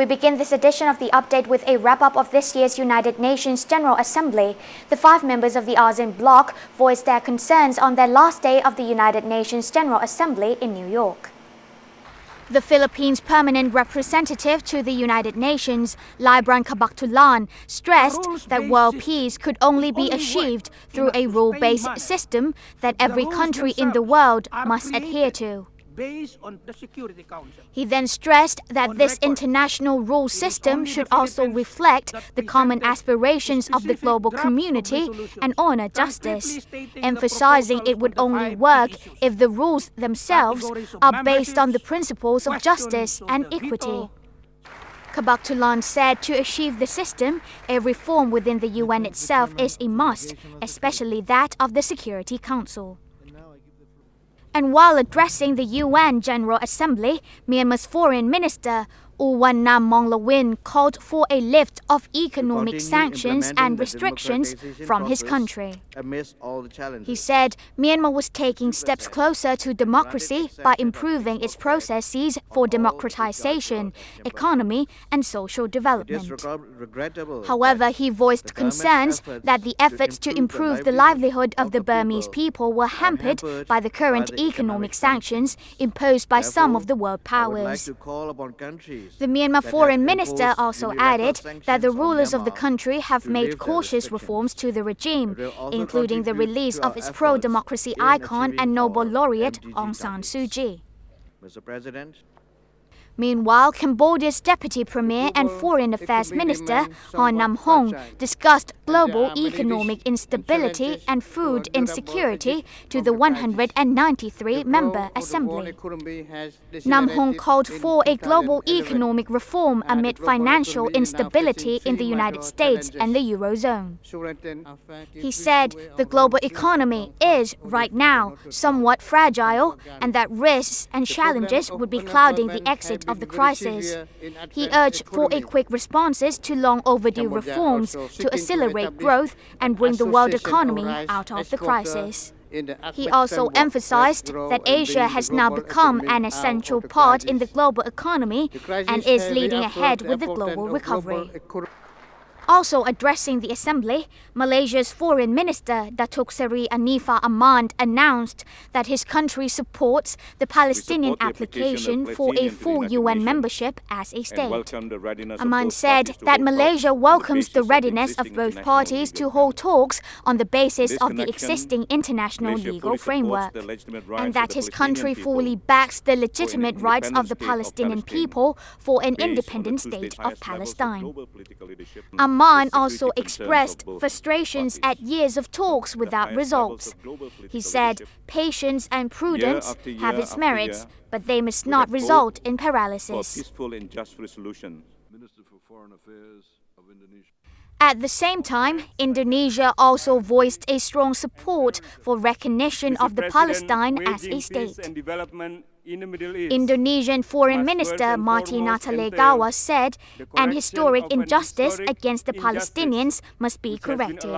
We begin this edition of the update with a wrap-up of this year's United Nations General Assembly. The 5 members of the ASEAN bloc voiced their concerns on their last day of the United Nations General Assembly in New York. The Philippines' permanent representative to the United Nations, Libran Cabactulan, stressed that world peace could only be achieved through a rule-based system that every country in the world must adhere to. Based on the Security Council. He then stressed that this international rule system should also reflect the common aspirations of the global community and honor justice, emphasizing it would only work if the rules themselves are based on the principles of justice and equity. Cabactulan said to achieve the system, a reform within the UN itself is a must, especially that of the Security Council. And while addressing the UN General Assembly, Myanmar's Foreign Minister Wongcha-um called for a lift of economic sanctions and restrictions from his country. He said Myanmar was taking steps closer to democracy by improving its processes for democratization, economy, and social development. However, he voiced concerns that the efforts to improve the livelihood of the Burmese people were hampered by the current economic sanctions imposed by some of the world powers. The Myanmar Foreign Minister also added that the rulers of the country have made cautious reforms to the regime, including the release of its pro-democracy icon and Nobel laureate Aung San Suu Kyi. Mr. President, Meanwhile, Cambodia's Deputy Premier and Foreign Affairs Minister Hon Nam Hong discussed global economic instability and food insecurity to the 193-member assembly. Nam Hong called for a global economic reform amid financial instability in the United States and the Eurozone. He said the global economy is, right now, somewhat fragile and that risks and challenges would be clouding the exit of the crisis. He urged for a quick responses to long overdue reforms to accelerate growth and bring the world economy out of the crisis. He also emphasized that Asia has now become an essential part in the global economy and is leading ahead with the global recovery. Also addressing the Assembly, Malaysia's Foreign Minister Datuk Seri Anifah Ahmad announced that his country supports the Palestinian application for a full UN membership as a state. Ahmad said that Malaysia welcomes the readiness of both parties to hold talks on the basis of the existing international legal framework, and that his country fully backs the legitimate rights of the Palestinian people for an independent state of Palestine. Ahmad also expressed frustrations at years of talks without results. He said patience and prudence have its merits, but they must not result in paralysis. At the same time, Indonesia also voiced a strong support for recognition of the Palestine as a state. Indonesian Foreign Minister Marty Natalegawa said an historic injustice against the Palestinians must be corrected.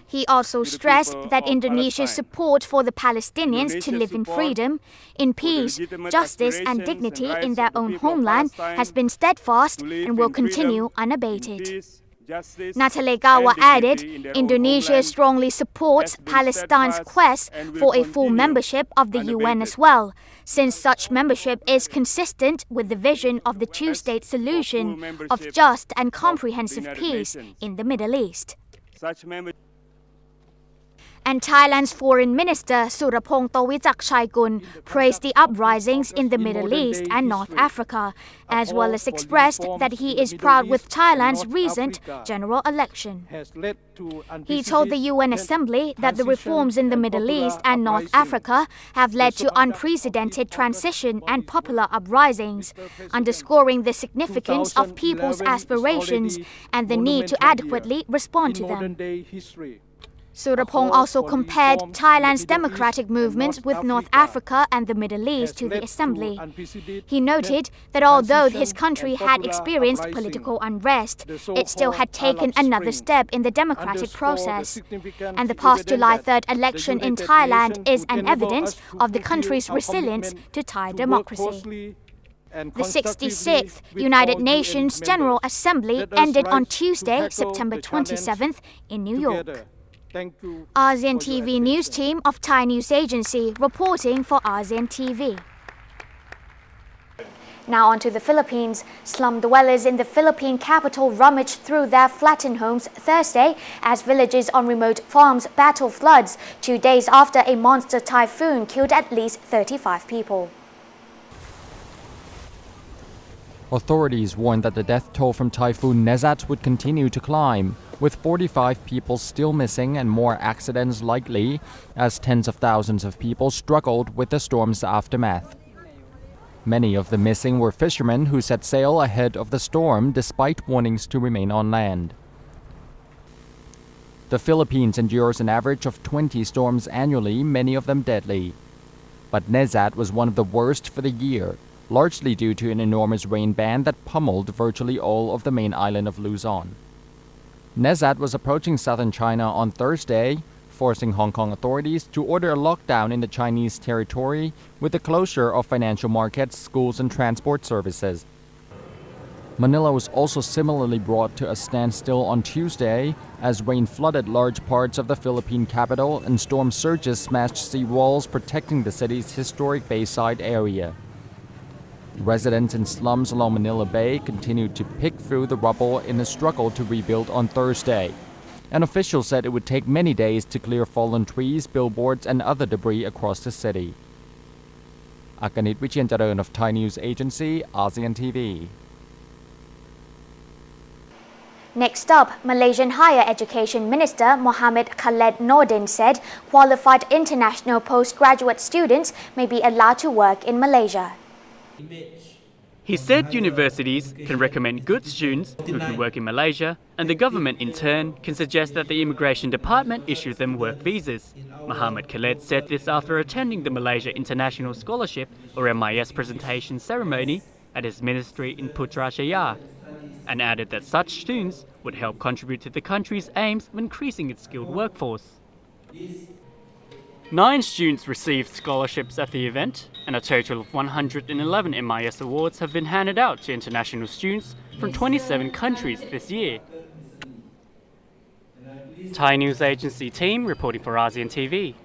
He also stressed that Indonesia's support for the Palestinians to live in freedom, in peace, justice and dignity in their own homeland has been steadfast and will continue unabated. Natalegawa added, Indonesia strongly supports Palestine's quest for a full membership of the UN as well, since such membership is consistent with the vision of the two-state solution of just and comprehensive peace in the Middle East. And Thailand's Foreign Minister Surapong Tawichakchaikul praised the uprisings in the Middle East and North Africa, as well as expressed that he is proud with Thailand's recent general election. He told the UN Assembly that the reforms in the Middle East and North Africa have led to unprecedented transition and popular uprisings, underscoring the significance of people's aspirations and the need to adequately respond to them. Surapong also compared Thailand's democratic movement with North Africa and the Middle East to the Assembly. He noted that although his country had experienced political unrest, it still had taken another step in the democratic process. And the past July 3rd election in Thailand is an evidence of the country's resilience to Thai democracy. The 66th United Nations General Assembly ended on Tuesday, September 27th in New York. ASEAN TV news team of Thai News Agency reporting for ASEAN TV. Now on to the Philippines. Slum dwellers in the Philippine capital rummaged through their flattened homes Thursday as villages on remote farms battle floods 2 days after a monster typhoon killed at least 35 people. Authorities warned that the death toll from Typhoon Nezat would continue to climb, with 45 people still missing and more accidents likely as tens of thousands of people struggled with the storm's aftermath. Many of the missing were fishermen who set sail ahead of the storm despite warnings to remain on land. The Philippines endures an average of 20 storms annually, many of them deadly. But Nezat was one of the worst for the year, largely due to an enormous rain band that pummeled virtually all of the main island of Luzon. Nezat was approaching southern China on Thursday, forcing Hong Kong authorities to order a lockdown in the Chinese territory with the closure of financial markets, schools, and transport services. Manila was also similarly brought to a standstill on Tuesday as rain flooded large parts of the Philippine capital and storm surges smashed seawalls protecting the city's historic bayside area. Residents in slums along Manila Bay continued to pick through the rubble in a struggle to rebuild on Thursday. An official said it would take many days to clear fallen trees, billboards, and other debris across the city. Akanit Wichiancharan of Thai News Agency, ASEAN TV. Next up, Malaysian Higher Education Minister Mohammed Khaled Nordin said qualified international postgraduate students may be allowed to work in Malaysia. He said universities can recommend good students who can work in Malaysia, and the government in turn can suggest that the Immigration Department issue them work visas. Mohammed Khaled said this after attending the Malaysia International Scholarship or MIS presentation ceremony at his ministry in Putrajaya, and added that such students would help contribute to the country's aims of increasing its skilled workforce. 9 students received scholarships at the event, and a total of 111 MIS awards have been handed out to international students from 27 countries this year. Thai News Agency team reporting for ASEAN TV.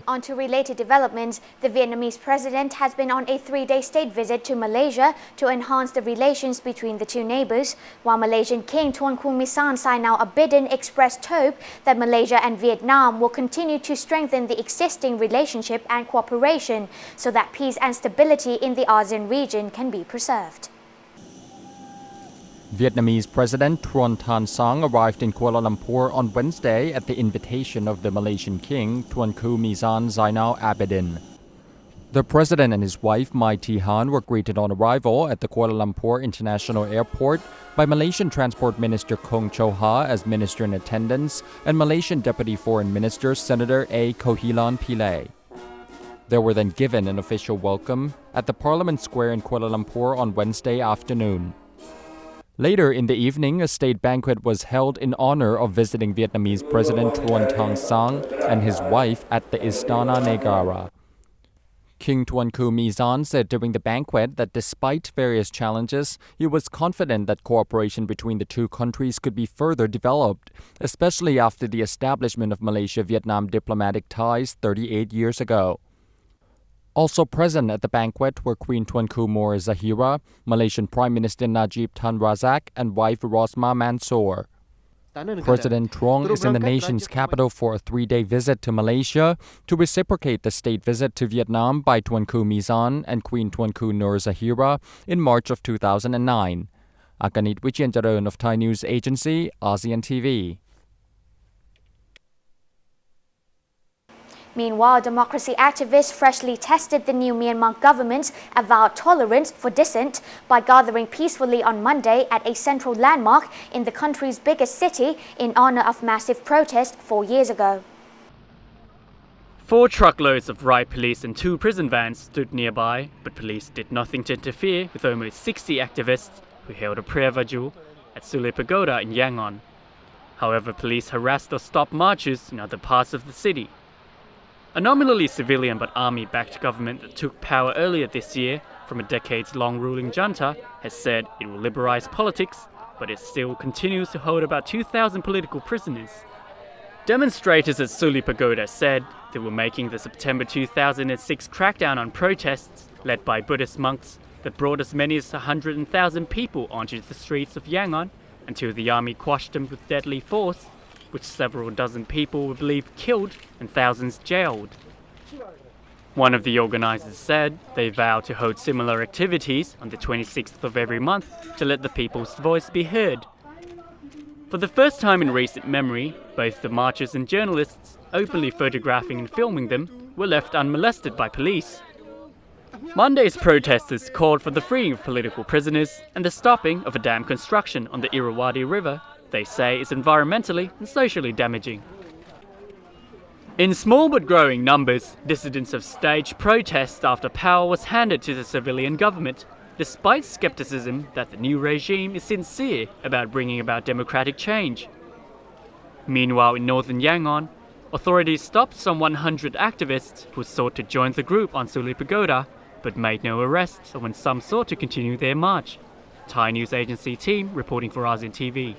On to related developments, the Vietnamese President has been on a 3-day state visit to Malaysia to enhance the relations between the two neighbors, while Malaysian King Tunku Sinaw Abidin expressed hope that Malaysia and Vietnam will continue to strengthen the existing relationship and cooperation so that peace and stability in the ASEAN region can be preserved. Vietnamese President Truong Tan Sang arrived in Kuala Lumpur on Wednesday at the invitation of the Malaysian King Tunku Sinaw Abidin. The president and his wife Mai Thi Han were greeted on arrival at the Kuala Lumpur International Airport by Malaysian Transport Minister Kong Chow Ha as minister in attendance and Malaysian Deputy Foreign Minister Senator A. Kohilan Pillay. They were then given an official welcome at the Parliament Square in Kuala Lumpur on Wednesday afternoon. Later in the evening, a state banquet was held in honor of visiting Vietnamese President Truong Tan Sang and his wife at the Istana Negara. King Tunku Mizan said during the banquet that despite various challenges, he was confident that cooperation between the two countries could be further developed, especially after the establishment of Malaysia-Vietnam diplomatic ties 38 years ago. Also present at the banquet were Queen Tunku Nur Zahira, Malaysian Prime Minister Najib Tun Razak, and wife Rosmah Mansor. President Truong is in the nation's capital for a 3-day visit to Malaysia to reciprocate the state visit to Vietnam by Tunku Mizan and Queen Tunku Nur Zahira in March of 2009. Akanit Wichiancharan of Thai News Agency, ASEAN TV. Meanwhile, democracy activists freshly tested the new Myanmar government's avowed tolerance for dissent by gathering peacefully on Monday at a central landmark in the country's biggest city in honor of massive protest 4 years ago. 4 truckloads of riot police and 2 prison vans stood nearby, but police did nothing to interfere with almost 60 activists who held a prayer vigil at Sule Pagoda in Yangon. However, police harassed or stopped marches in other parts of the city. A nominally civilian but army-backed government that took power earlier this year from a decades-long ruling junta, has said it will liberalize politics, but it still continues to hold about 2,000 political prisoners. Demonstrators at Suli Pagoda said they were making the September 2006 crackdown on protests led by Buddhist monks that brought as many as 100,000 people onto the streets of Yangon until the army quashed them with deadly force, which several dozen people were believed killed and thousands jailed. One of the organizers said they vow to hold similar activities on the 26th of every month to let the people's voice be heard. For the first time in recent memory, both the marchers and journalists, openly photographing and filming them, were left unmolested by police. Monday's protesters called for the freeing of political prisoners and the stopping of a dam construction on the Irrawaddy River they say is environmentally and socially damaging. In small but growing numbers, dissidents have staged protests after power was handed to the civilian government, despite skepticism that the new regime is sincere about bringing about democratic change. Meanwhile, in northern Yangon, authorities stopped some 100 activists who sought to join the group on Suli Pagoda, but made no arrests when some sought to continue their march. Thai news agency team reporting for ASEAN TV.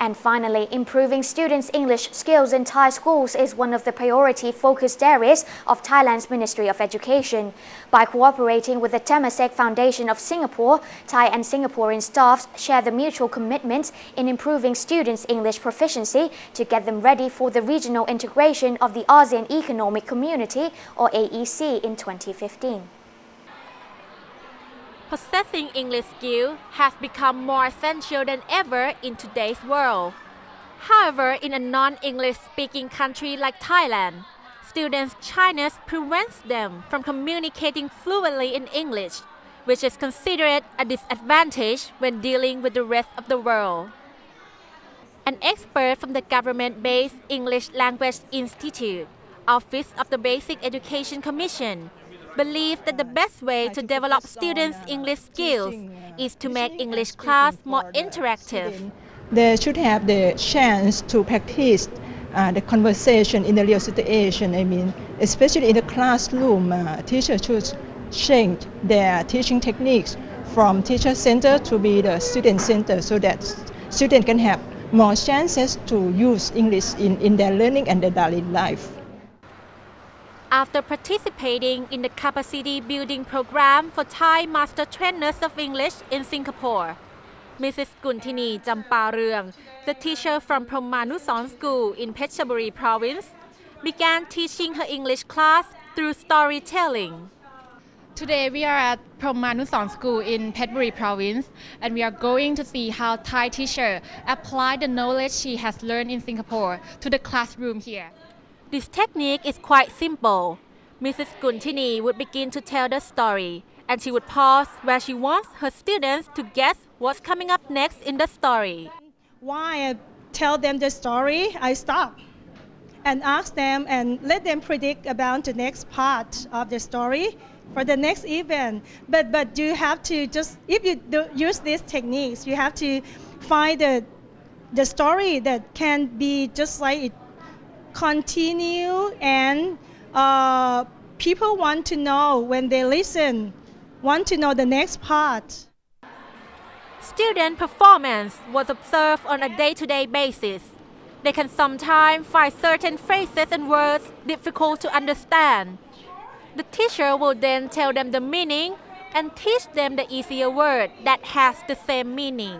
And finally, improving students' English skills in Thai schools is one of the priority focused areas of Thailand's Ministry of Education. By cooperating with the Temasek Foundation of Singapore, Thai and Singaporean staffs share the mutual commitment in improving students' English proficiency to get them ready for the regional integration of the ASEAN Economic Community, or AEC, in 2015. Possessing English skills has become more essential than ever in today's world. However, in a non-English speaking country like Thailand, students' shyness prevents them from communicating fluently in English, which is considered a disadvantage when dealing with the rest of the world. An expert from the government-based English Language Institute, Office of the Basic Education Commission, believe that the best way to develop students' English skills is to make English class more interactive. They should have the chance to practice the conversation in the real situation. Especially in the classroom, teachers should change their teaching techniques from teacher center to be the student center so that students can have more chances to use English in their learning and their daily life. After participating in the capacity building program for Thai master trainers of English in Singapore, Mrs. Kuntini Jamparung, the teacher from Promanuson School in Phetchaburi Province, began teaching her English class through storytelling. Today we are at Promanuson School in Phetchaburi Province, and we are going to see how Thai teacher apply the knowledge she has learned in Singapore to the classroom here. This technique is quite simple. Mrs. Kuntini would begin to tell the story, and she would pause where she wants her students to guess what's coming up next in the story. While I tell them the story, I stop and ask them and let them predict about the next part of the story for the next event. But you have to just, if you use these techniques, you have to find the story that can be just like it continue, and people want to know when they listen, want to know the next part. Student performance was observed on a day-to-day basis. They can sometimes find certain phrases and words difficult to understand. The teacher will then tell them the meaning and teach them the easier word that has the same meaning.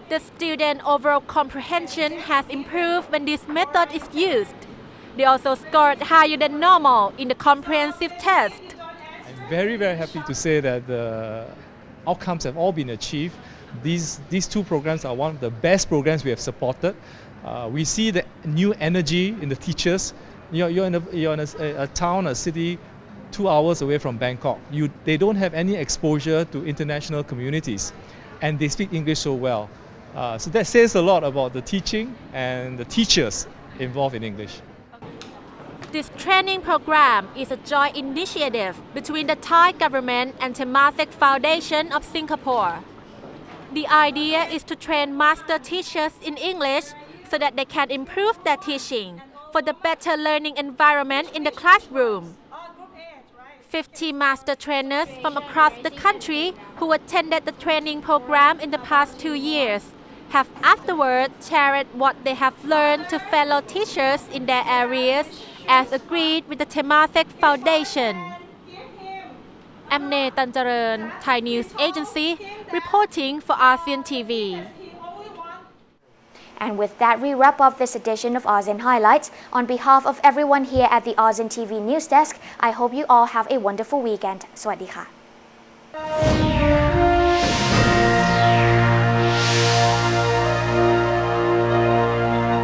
The student overall comprehension has improved when this method is used. They also scored higher than normal in the comprehensive test. I'm very, very happy to say that the outcomes have all been achieved. These two programs are one of the best programs we have supported. We see the new energy in the teachers. You're in a town, a city 2 hours away from Bangkok. They don't have any exposure to international communities, and they speak English so well. So that says a lot about the teaching and the teachers involved in English. This training program is a joint initiative between the Thai government and Temasek Foundation of Singapore. The idea is to train master teachers in English so that they can improve their teaching for the better learning environment in the classroom. 50 master trainers from across the country who attended the training program in the past 2 years have afterward shared what they have learned to fellow teachers in their areas as agreed with the Temasek Foundation. Amne Tanjaran, Thai News Agency, reporting for ASEAN TV. And with that, we wrap up this edition of ASEAN Highlights. On behalf of everyone here at the ASEAN TV News Desk, I hope you all have a wonderful weekend. สวัสดีค่ะ